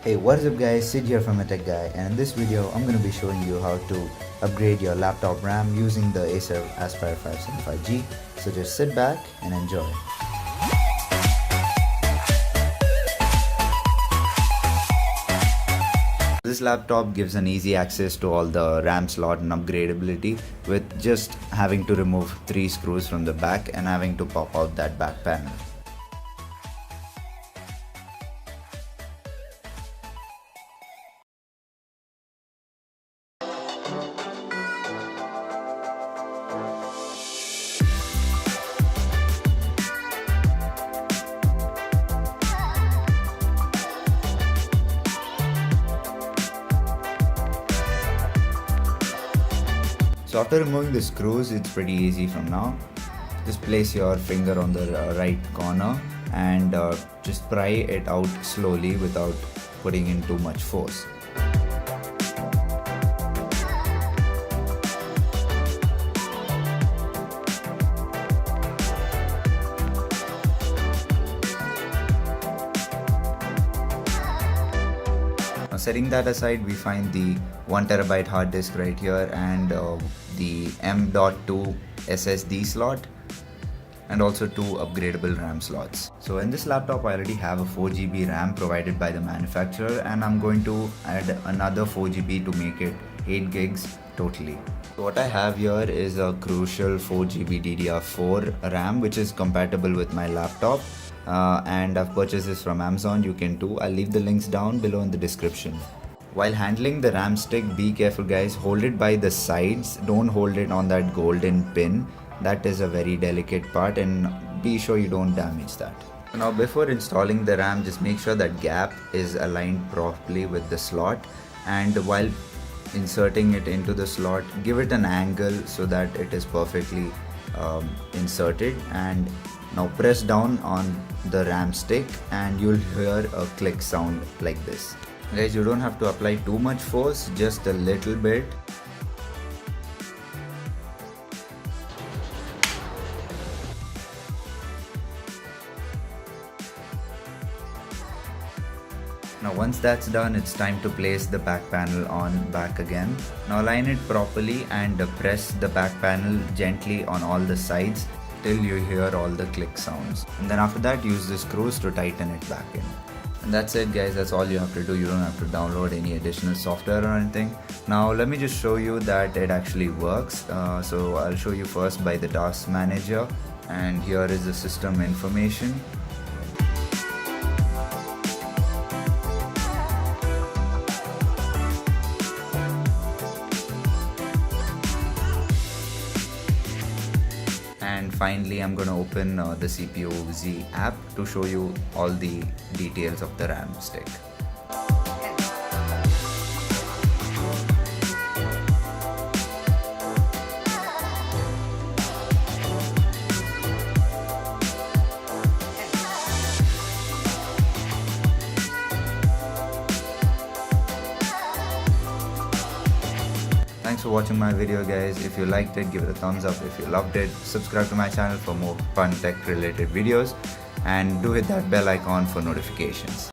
Hey, what is up guys, Sid here from Tech Guy, and in this video I'm going to be showing you how to upgrade your laptop RAM using the Acer Aspire 575G. So just sit back and enjoy. This laptop gives an easy access to all the RAM slot and upgradability with just having to remove 3 screws from the back and having to pop out that back panel. So after removing the screws, it's pretty easy from now. Just place your finger on the right corner and just pry it out slowly without putting in too much force. Setting that aside, we find the 1TB hard disk right here and the M.2 SSD slot and also 2 upgradable RAM slots. So in this laptop I already have a 4GB RAM provided by the manufacturer, and I'm going to add another 4GB to make it 8 gigs totally. So what I have here is a Crucial 4GB DDR4 RAM which is compatible with my laptop. And I've purchased this from Amazon. You can too. I'll leave the links down below in the description. While handling the RAM stick, be careful guys, hold it by the sides, don't hold it on that golden pin. That is a very delicate part, and be sure you don't damage that. Now before installing the RAM, just make sure that gap is aligned properly with the slot, and while inserting it into the slot, give it an angle so that it is perfectly inserted, and now press down on the RAM stick and you'll hear a click sound like this. Guys, you don't have to apply too much force, just a little bit. Now once that's done, it's time to place the back panel on back again. Now align it properly and press the back panel gently on all the sides till you hear all the click sounds, and then after that use the screws to tighten it back in. And that's it guys, that's all you have to do. You don't have to download any additional software or anything. Now let me just show you that it actually works. So I'll show you first by the task manager, and here is the system information. And finally I'm going to open the CPU-Z app to show you all the details of the RAM stick. Thanks for watching my video guys. If you liked it, give it a thumbs up. If you loved it, subscribe to my channel for more fun tech related videos, and do hit that bell icon for notifications.